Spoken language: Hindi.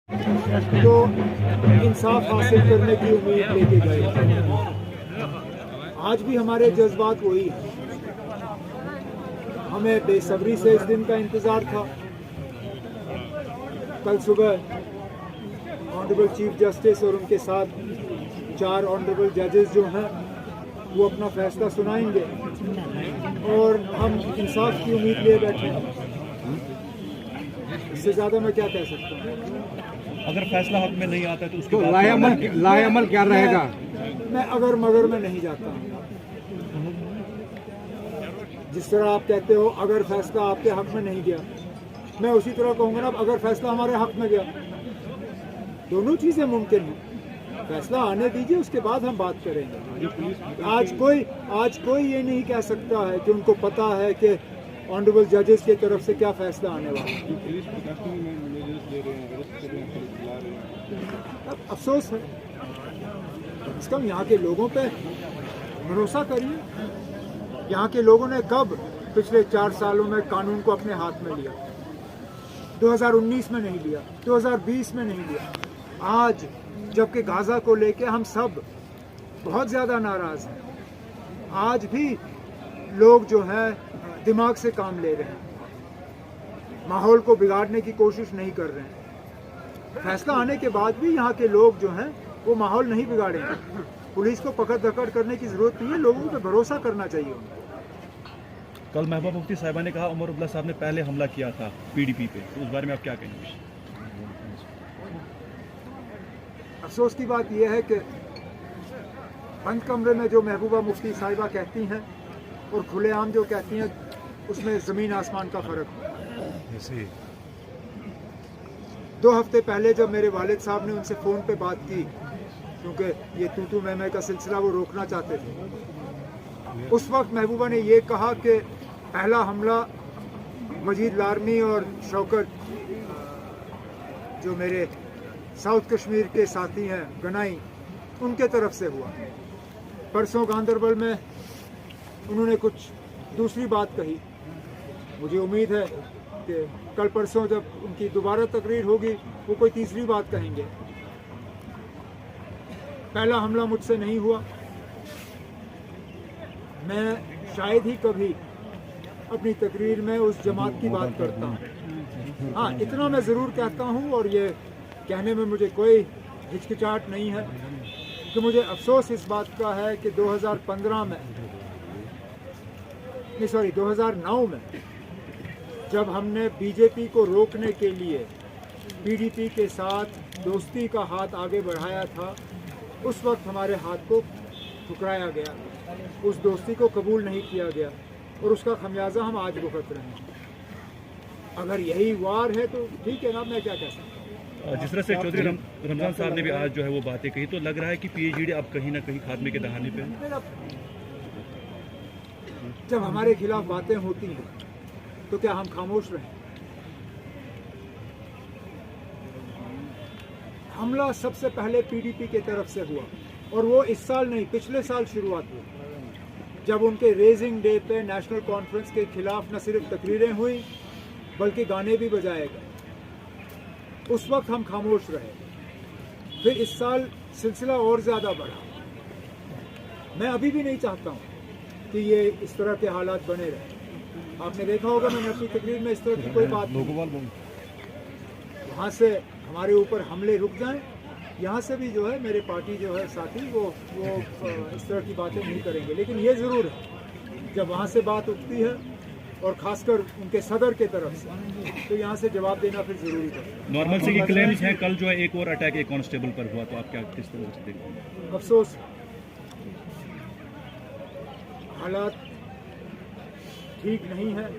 तो इंसाफ हासिल करने की उम्मीद लेके गए। आज भी हमारे जज्बात वही हैं। हमें बेसब्री से इस दिन का इंतज़ार था। कल सुबह ऑनरेबल चीफ जस्टिस और उनके साथ 4 ऑनरेबल जजेस जो हैं वो अपना फैसला सुनाएंगे और हम इंसाफ की उम्मीद लिए बैठे हैं। इससे ज़्यादा मैं क्या कह सकता हूँ। अगर फैसला हक में नहीं आता है तो उसके तो बाद लाएअमल क्या रहेगा? मैं अगर मगर में नहीं जाता हूँ। जिस तरह आप कहते हो अगर फैसला आपके हक में नहीं गया, मैं उसी तरह कहूँगा ना अगर फैसला हमारे हक में गया। दोनों चीज़ें मुमकिन हैं। फैसला आने दीजिए, उसके बाद हम बात करेंगे। आज कोई ये नहीं कह सकता है कि उनको पता है कि ऑनरेबल जजेस की तरफ से क्या फैसला आने वाला है। अब अफसोस है, इसका यहाँ के लोगों पे भरोसा करिए। यहाँ के लोगों ने कब पिछले 4 सालों में कानून को अपने हाथ में लिया? 2019 में नहीं लिया, 2020 में नहीं लिया। आज जबकि गाज़ा को लेके हम सब बहुत ज़्यादा नाराज़ हैं, आज भी लोग जो है दिमाग से काम ले रहे हैं, माहौल को बिगाड़ने की कोशिश नहीं कर रहे हैं। फैसला आने के बाद भी यहाँ के लोग जो हैं वो माहौल नहीं बिगाड़ेंगे। पुलिस को पकड़ धकड़ करने की ज़रूरत नहीं है, लोगों पे भरोसा करना चाहिए उन्हें। कल महबूबा मुफ्ती साहिबा ने कहा उमर अब्दुल्ला साहब ने पहले हमला किया था पीडीपी पे, तो उस बारे में आप क्या कहेंगे? अफसोस की बात यह है कि बंद कमरे में जो महबूबा मुफ्ती साहिबा कहती हैं और खुलेआम जो कहती हैं उसमें ज़मीन आसमान का फ़र्क है। 2 हफ्ते पहले जब मेरे वालिद साहब ने उनसे फ़ोन पे बात की, क्योंकि ये तू मैं का सिलसिला वो रोकना चाहते थे, उस वक्त महबूबा ने ये कहा कि पहला हमला मजीद लारमी और शौकत जो मेरे साउथ कश्मीर के साथी हैं गनाई, उनके तरफ से हुआ। परसों गांदरबल में उन्होंने कुछ दूसरी बात कही। मुझे उम्मीद है कि कल परसों जब उनकी दोबारा तकरीर होगी वो कोई तीसरी बात कहेंगे। पहला हमला मुझसे नहीं हुआ। मैं शायद ही कभी अपनी तकरीर में उस जमात की बात करता हूँ। हाँ, इतना मैं ज़रूर कहता हूँ और ये कहने में मुझे कोई हिचकिचाहट नहीं है कि मुझे अफसोस इस बात का है कि 2009 में जब हमने बीजेपी को रोकने के लिए पीडीपी के साथ दोस्ती का हाथ आगे बढ़ाया था, उस वक्त हमारे हाथ को ठुकराया गया, उस दोस्ती को कबूल नहीं किया गया और उसका खमियाजा हम आज भुगत रहे हैं। अगर यही वार है तो ठीक है ना, मैं क्या कह सकता हूँ। जिस तरह से चौधरी रमजान साहब ने भी आज जो है वो बातें कही, तो लग रहा है कि पीएचडी अब कहीं ना कहीं खात्मे के दहाने पे है। जब हमारे खिलाफ बातें होती हैं तो क्या हम खामोश रहें? हमला सबसे पहले पीडीपी के तरफ से हुआ और वो इस साल नहीं, पिछले साल शुरुआत हुई, जब उनके रेजिंग डे पे नेशनल कॉन्फ्रेंस के खिलाफ न सिर्फ तकरीरें हुई बल्कि गाने भी बजाए गए। उस वक्त हम खामोश रहे। फिर इस साल सिलसिला और ज़्यादा बढ़ा। मैं अभी भी नहीं चाहता हूँ कि ये इस तरह के हालात बने रहे। आपने देखा होगा मैंने अपनी तकरीर में इस तरह की कोई बात नहीं। वहाँ से हमारे ऊपर हमले रुक जाएं, यहाँ से भी जो है मेरे पार्टी जो है साथी वो इस तरह की बातें नहीं करेंगे। लेकिन ये ज़रूर है जब वहाँ से बात उठती है और ख़ासकर उनके सदर के तरफ से, तो यहाँ से जवाब देना फिर ज़रूरी है। नॉर्मल से क्लेम्स हैं, कल जो है एक और अटैक एक कांस्टेबल पर हुआ, तो आप क्या किस तरह से देखते हैं? अफसोस, हालात ठीक नहीं है।